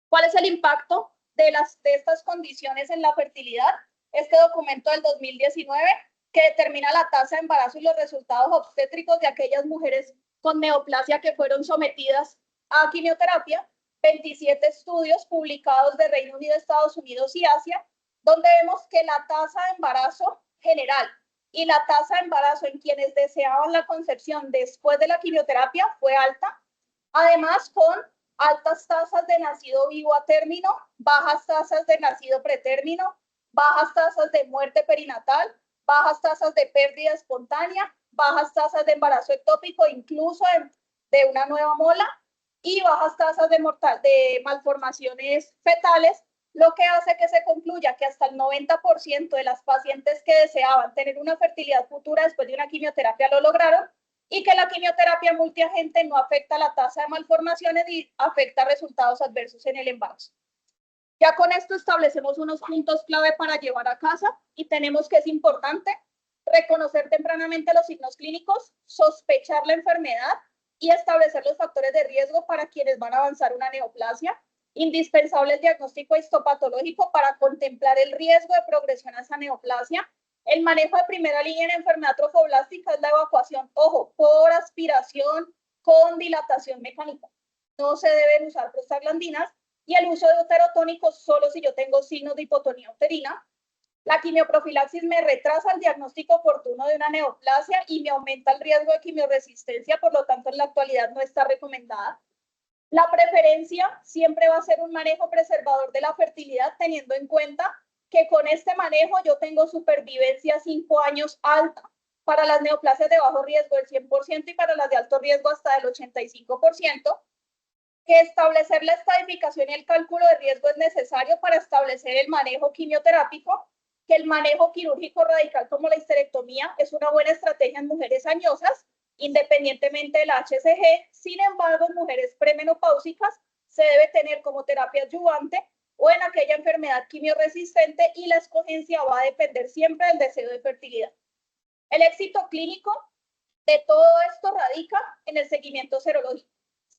Speaker 1: ¿Cuál es el impacto de estas condiciones en la fertilidad? Este documento del 2019 que determina la tasa de embarazo y los resultados obstétricos de aquellas mujeres con neoplasia que fueron sometidas a quimioterapia, 27 estudios publicados de Reino Unido, Estados Unidos y Asia, donde vemos que la tasa de embarazo general y la tasa de embarazo en quienes deseaban la concepción después de la quimioterapia fue alta, además con altas tasas de nacido vivo a término, bajas tasas de nacido pretérmino, bajas tasas de muerte perinatal, bajas tasas de pérdida espontánea, bajas tasas de embarazo ectópico, incluso de una nueva mola, y bajas tasas de malformaciones fetales, lo que hace que se concluya que hasta el 90% de las pacientes que deseaban tener una fertilidad futura después de una quimioterapia lo lograron, y que la quimioterapia multiagente no afecta la tasa de malformaciones y afecta resultados adversos en el embarazo. Ya con esto establecemos unos puntos clave para llevar a casa y tenemos que es importante reconocer tempranamente los signos clínicos, sospechar la enfermedad y establecer los factores de riesgo para quienes van a avanzar una neoplasia. Indispensable el diagnóstico histopatológico para contemplar el riesgo de progresión a esa neoplasia. El manejo de primera línea en enfermedad trofoblástica es la evacuación, ojo, por aspiración con dilatación mecánica. No se deben usar prostaglandinas y el uso de uterotónicos solo si yo tengo signos de hipotonía uterina. La quimioprofilaxis me retrasa el diagnóstico oportuno de una neoplasia y me aumenta el riesgo de quimioresistencia, por lo tanto en la actualidad no está recomendada. La preferencia siempre va a ser un manejo preservador de la fertilidad, teniendo en cuenta que con este manejo yo tengo supervivencia 5 años alta para las neoplasias de bajo riesgo del 100% y para las de alto riesgo hasta del 85%, que establecer la estadificación y el cálculo de riesgo es necesario para establecer el manejo quimioterápico, que el manejo quirúrgico radical como la histerectomía es una buena estrategia en mujeres añosas, independientemente del HCG. Sin embargo, en mujeres premenopáusicas se debe tener como terapia adyuvante o en aquella enfermedad quimioresistente, y la escogencia va a depender siempre del deseo de fertilidad. El éxito clínico de todo esto radica en el seguimiento serológico,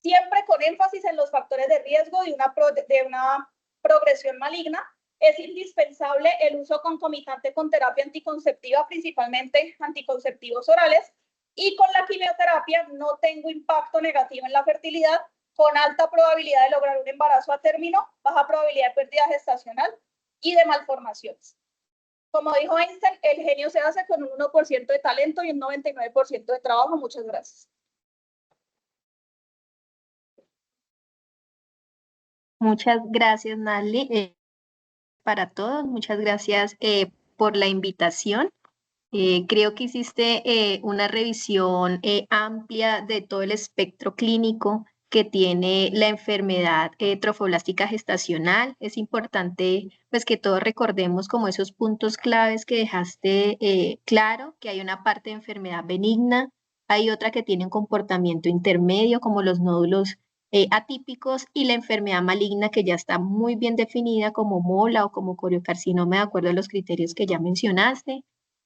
Speaker 1: siempre con énfasis en los factores de riesgo de una progresión maligna. Es indispensable el uso concomitante con terapia anticonceptiva, principalmente anticonceptivos orales, y con la quimioterapia no tengo impacto negativo en la fertilidad, con alta probabilidad de lograr un embarazo a término, baja probabilidad de pérdida gestacional y de malformaciones. Como dijo Einstein, el genio se hace con un 1% de talento y un 99% de trabajo. Muchas gracias.
Speaker 2: Muchas gracias, Nali, para todos. Muchas gracias por la invitación. Creo que hiciste una revisión amplia de todo el espectro clínico que tiene la enfermedad trofoblástica gestacional. Es importante pues que todos recordemos como esos puntos claves que dejaste claro, que hay una parte de enfermedad benigna, hay otra que tiene un comportamiento intermedio como los nódulos atípicos, y la enfermedad maligna que ya está muy bien definida como mola o como coriocarcinoma de acuerdo a los criterios que ya mencionaste.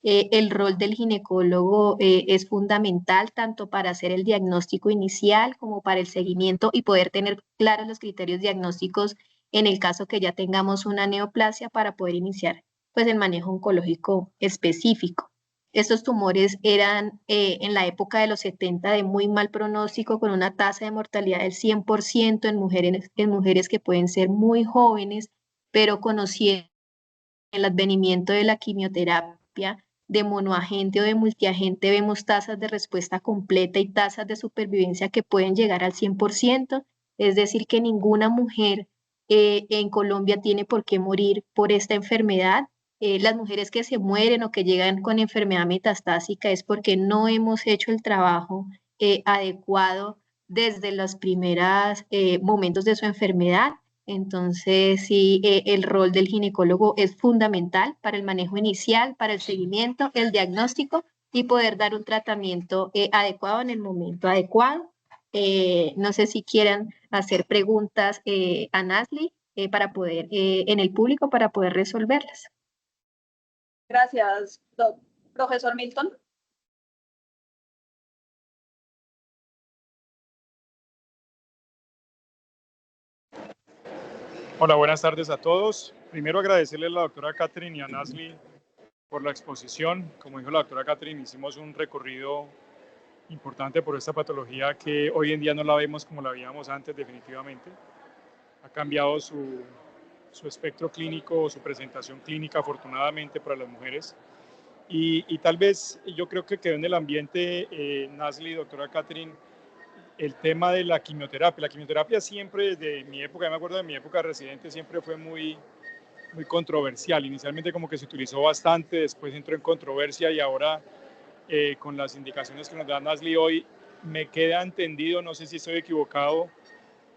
Speaker 2: El rol del ginecólogo es fundamental tanto para hacer el diagnóstico inicial como para el seguimiento y poder tener claros los criterios diagnósticos en el caso que ya tengamos una neoplasia para poder iniciar pues el manejo oncológico específico. Estos tumores eran en la época de los 70 de muy mal pronóstico, con una tasa de mortalidad del 100% en mujeres que pueden ser muy jóvenes, pero conociendo el advenimiento de la quimioterapia de monoagente o de multiagente, vemos tasas de respuesta completa y tasas de supervivencia que pueden llegar al 100%, es decir, que ninguna mujer en Colombia tiene por qué morir por esta enfermedad. Las mujeres que se mueren o que llegan con enfermedad metastásica es porque no hemos hecho el trabajo adecuado desde los primeros momentos de su enfermedad. Entonces, sí, el rol del ginecólogo es fundamental para el manejo inicial, para el seguimiento, el diagnóstico y poder dar un tratamiento adecuado en el momento adecuado. No sé si quieran hacer preguntas a Nasli para poder, en el público, para poder resolverlas.
Speaker 1: Gracias, profesor Milton.
Speaker 3: Hola, buenas tardes a todos. Primero agradecerle a la doctora Catherine y a Nasli por la exposición. Como dijo la doctora Catherine, hicimos un recorrido importante por esta patología que hoy en día no la vemos como la veíamos antes definitivamente. Ha cambiado su espectro clínico, su presentación clínica afortunadamente para las mujeres. Y tal vez yo creo que quedó en el ambiente, Nasli, doctora Catherine, el tema de la quimioterapia. La quimioterapia siempre, desde mi época, me acuerdo de mi época de residente, siempre fue muy controversial. Inicialmente como que se utilizó bastante, después entró en controversia y ahora con las indicaciones que nos da Nasli hoy, me queda entendido, no sé si estoy equivocado,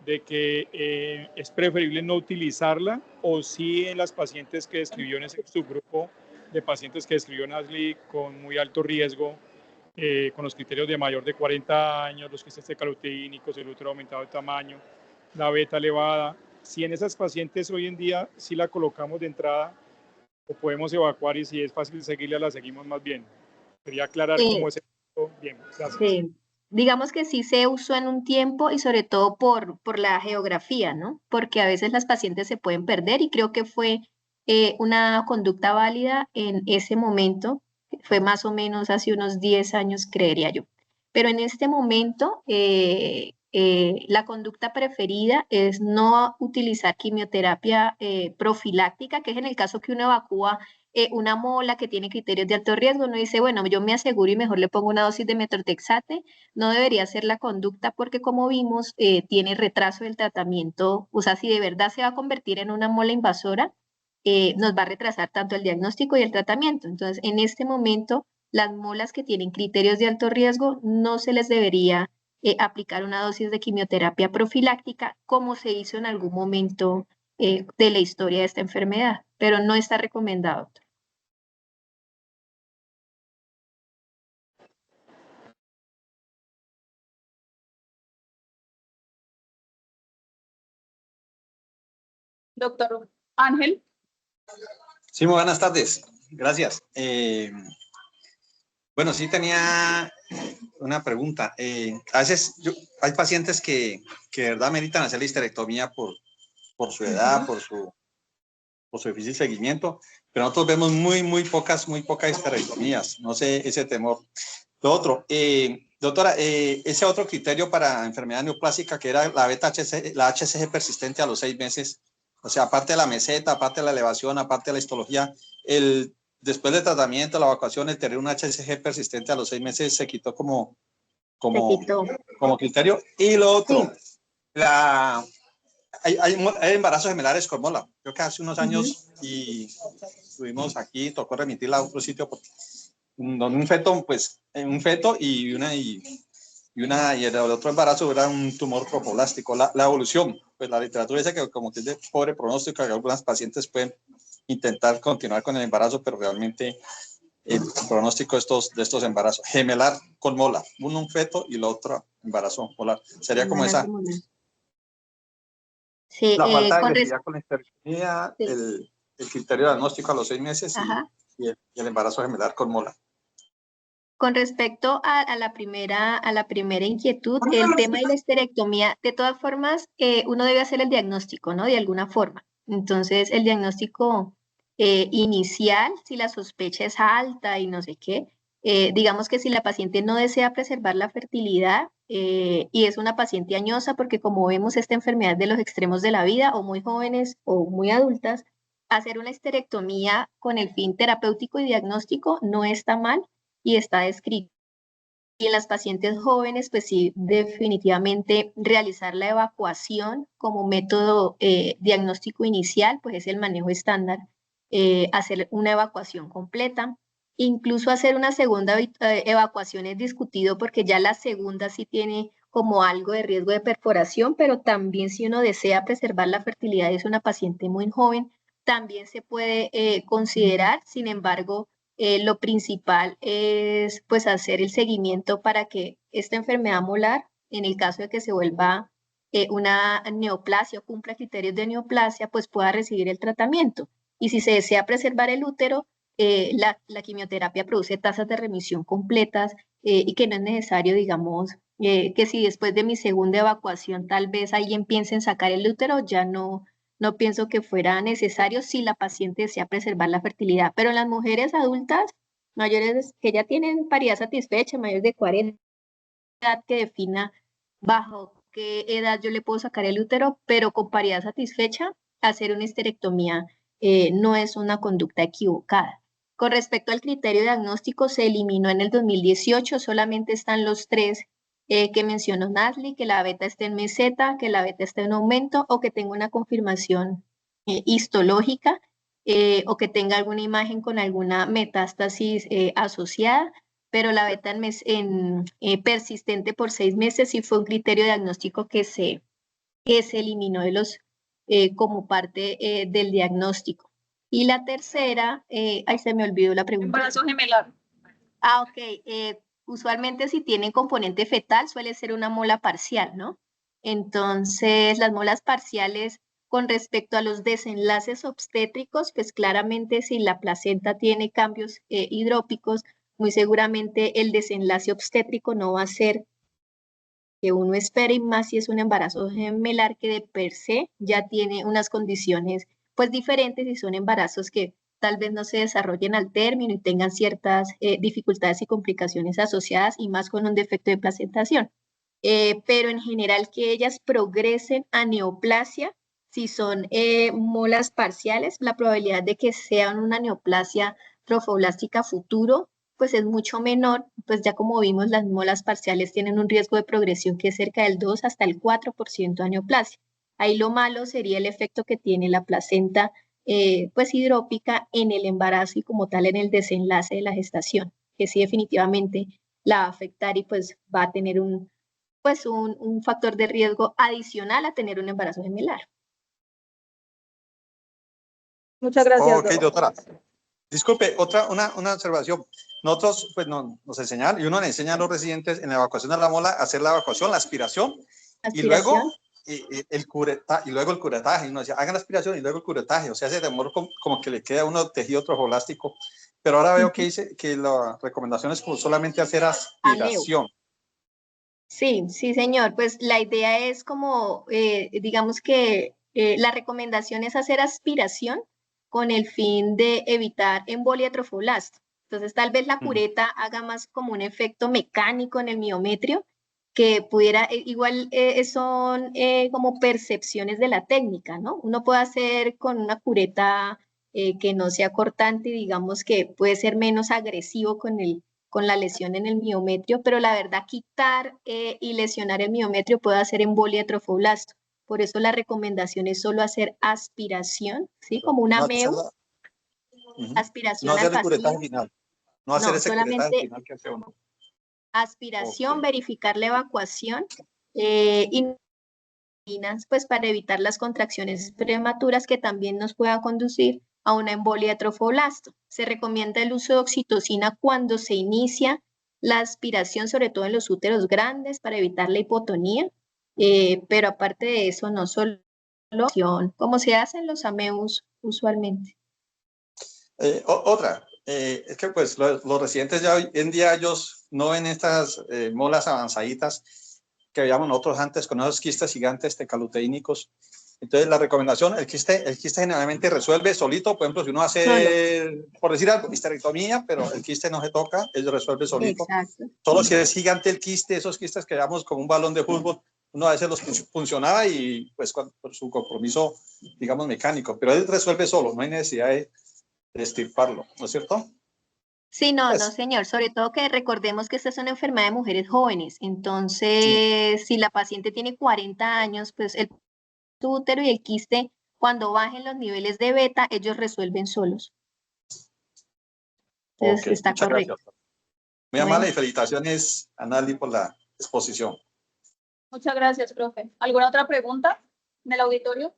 Speaker 3: de que es preferible no utilizarla o sí en las pacientes que describió en ese subgrupo de pacientes que describió Nasli con muy alto riesgo, con los criterios de mayor de 40 años, los quistes caluteínicos, el útero aumentado de tamaño, la beta elevada. Si en esas pacientes hoy en día sí la colocamos de entrada o podemos evacuar y si es fácil seguirla, la seguimos más bien. Quería aclarar cómo es esto. Bien, gracias.
Speaker 2: Sí. Digamos que sí se usó en un tiempo y sobre todo por la geografía, ¿no? Porque a veces las pacientes se pueden perder y creo que fue una conducta válida en ese momento, fue más o menos hace unos 10 años, creería yo. Pero en este momento, la conducta preferida es no utilizar quimioterapia profiláctica, que es en el caso que uno evacúa una mola que tiene criterios de alto riesgo. Uno dice, bueno, yo me aseguro y mejor le pongo una dosis de metrotexate. No debería ser la conducta porque, como vimos, tiene retraso del tratamiento. O sea, si de verdad se va a convertir en una mola invasora, nos va a retrasar tanto el diagnóstico y el tratamiento. Entonces, en este momento, las molas que tienen criterios de alto riesgo no se les debería aplicar una dosis de quimioterapia profiláctica como se hizo en algún momento de la historia de esta enfermedad, pero no está recomendado.
Speaker 1: Doctor Ángel.
Speaker 4: Sí, muy buenas tardes. Gracias. Bueno, sí tenía una pregunta. A veces hay pacientes que de verdad meritan hacer la histerectomía por su edad, por su difícil seguimiento, pero nosotros vemos muy pocas histerectomías. No sé, ese temor. Lo otro, doctora, ese otro criterio para enfermedad neoplásica que era la la HCG persistente a los 6 meses, o sea, aparte de la meseta, aparte de la elevación, aparte de la histología, después del tratamiento, la evacuación, el tener una HCG persistente a los 6 meses se quitó como criterio. Y lo otro, sí. Hay embarazos gemelares con mola. Creo que hace unos años y estuvimos aquí, tocó remitirla a otro sitio porque donde un feto y el otro embarazo era un tumor tropoblástico. La evolución, pues la literatura dice que como que es de pobre pronóstico, que algunas pacientes pueden intentar continuar con el embarazo, pero realmente el pronóstico de estos embarazos, gemelar con mola, uno un feto y el otro embarazo molar. Sería como esa.
Speaker 2: Sí,
Speaker 4: la falta de agresividad con la histerectomía, sí. el criterio diagnóstico a los 6 meses y el embarazo gemelar con mola.
Speaker 2: Con respecto a la primera inquietud, el tema de la histerectomía, de todas formas, uno debe hacer el diagnóstico, ¿no? De alguna forma. Entonces, el diagnóstico inicial, si la sospecha es alta y no sé qué, Digamos que si la paciente no desea preservar la fertilidad y es una paciente añosa, porque como vemos esta enfermedad de los extremos de la vida, o muy jóvenes o muy adultas, hacer una histerectomía con el fin terapéutico y diagnóstico no está mal y está descrito. Y en las pacientes jóvenes, pues sí, definitivamente realizar la evacuación como método diagnóstico inicial, pues es el manejo estándar, hacer una evacuación completa. Incluso hacer una segunda evacuación es discutido porque ya la segunda sí tiene como algo de riesgo de perforación, pero también si uno desea preservar la fertilidad y es una paciente muy joven, también se puede considerar. Sin embargo, lo principal es pues hacer el seguimiento para que esta enfermedad molar, en el caso de que se vuelva una neoplasia o cumpla criterios de neoplasia, pues pueda recibir el tratamiento. Y si se desea preservar el útero, la quimioterapia produce tasas de remisión completas y que no es necesario, digamos, que si después de mi segunda evacuación tal vez alguien piense en sacar el útero, ya no pienso que fuera necesario si la paciente desea preservar la fertilidad. Pero en las mujeres adultas mayores que ya tienen paridad satisfecha, mayores de 40, edad que defina bajo qué edad yo le puedo sacar el útero, pero con paridad satisfecha, hacer una histerectomía no es una conducta equivocada. Con respecto al criterio diagnóstico, se eliminó en el 2018, solamente están los tres que mencionó Nasli, que la beta esté en meseta, que la beta esté en aumento o que tenga una confirmación histológica o que tenga alguna imagen con alguna metástasis asociada, pero la beta persistente por 6 meses sí fue un criterio diagnóstico que se eliminó de como parte del diagnóstico. Y la tercera, ay, se me olvidó la pregunta.
Speaker 1: Embarazo gemelar.
Speaker 2: Ok. Usualmente si tienen componente fetal suele ser una mola parcial, ¿no? Entonces, las molas parciales con respecto a los desenlaces obstétricos, pues claramente si la placenta tiene cambios hidrópicos, muy seguramente el desenlace obstétrico no va a ser que uno espera, y más si es un embarazo gemelar que de per se ya tiene unas condiciones pues diferentes y son embarazos que tal vez no se desarrollen al término y tengan ciertas dificultades y complicaciones asociadas y más con un defecto de placentación. Pero en general que ellas progresen a neoplasia, si son molas parciales, la probabilidad de que sean una neoplasia trofoblástica futuro pues es mucho menor, pues ya como vimos las molas parciales tienen un riesgo de progresión que es cerca del 2 hasta el 4% de neoplasia. Ahí lo malo sería el efecto que tiene la placenta pues hidrópica en el embarazo y como tal en el desenlace de la gestación, que sí definitivamente la va a afectar y pues va a tener un factor de riesgo adicional a tener un embarazo gemelar.
Speaker 1: Muchas gracias.
Speaker 4: Ok, doctora. Disculpe, una observación. Nosotros, pues, nos enseñan, y uno le enseña a los residentes en la evacuación de la mola a hacer la evacuación, la aspiración. Y luego el curetaje. Y uno decía, hagan la aspiración y luego el curetaje. O sea, se demora como que le queda a uno tejido trofolástico. Pero ahora veo que dice que la recomendación es solamente hacer aspiración.
Speaker 2: Sí, sí, señor. Pues la idea es como, digamos que la recomendación es hacer aspiración con el fin de evitar embolia trofoblasto. Entonces, tal vez la cureta haga más como un efecto mecánico en el miometrio, que pudiera, igual son como percepciones de la técnica, ¿no? Uno puede hacer con una cureta que no sea cortante, digamos que puede ser menos agresivo con la lesión en el miometrio, pero la verdad quitar y lesionar el miometrio puede hacer embolia trofoblasto. Por eso la recomendación es solo hacer aspiración, ¿sí? Como una MEU, aspiración
Speaker 4: no
Speaker 2: al
Speaker 4: hacer el curetaje
Speaker 2: pasillo.
Speaker 4: final. No hacer ese curetaje
Speaker 2: Solamente
Speaker 4: final que hace uno.
Speaker 2: aspiración,
Speaker 4: Okay.
Speaker 2: verificar la evacuación y pues para evitar las contracciones prematuras que también nos puedan conducir a una embolia trofoblasto. Se recomienda el uso de oxitocina cuando se inicia la aspiración, sobre todo en los úteros grandes, para evitar la hipotonía, pero aparte de eso, no solo como se hacen los AMEUs usualmente.
Speaker 4: Es que pues los residentes ya hoy en día ellos no ven estas molas avanzaditas que veíamos nosotros antes con esos quistes gigantes tecaluteínicos. Entonces, la recomendación, el quiste generalmente resuelve solito. Por ejemplo, si uno hace, por decir algo, histerectomía, pero el quiste no se toca, él resuelve solito.
Speaker 2: Exacto.
Speaker 4: Solo si es gigante el quiste, esos quistes que veamos como un balón de fútbol, uno a veces los funcionaba y pues por su compromiso, digamos, mecánico, pero él resuelve solo, no hay necesidad de extirparlo, ¿no es cierto?
Speaker 2: Sí, no,
Speaker 4: Pues,
Speaker 2: no, señor. Sobre todo que recordemos que esta es una enfermedad de mujeres jóvenes. Entonces, si la paciente tiene 40 años, pues el útero y el quiste, cuando bajen los niveles de beta, ellos resuelven solos. Entonces,
Speaker 4: ok,
Speaker 2: está
Speaker 4: muchas
Speaker 2: correcto.
Speaker 4: gracias. Muy
Speaker 2: Bueno.
Speaker 4: amable y felicitaciones a Nali por la exposición.
Speaker 1: Muchas gracias, profe. ¿Alguna otra pregunta en el auditorio?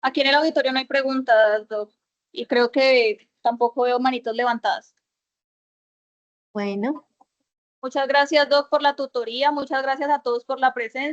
Speaker 1: Aquí en el auditorio no hay preguntas, Doc, y creo que tampoco veo manitos levantadas.
Speaker 2: Bueno.
Speaker 1: Muchas gracias, Doc, por la tutoría. Muchas gracias a todos por la presencia.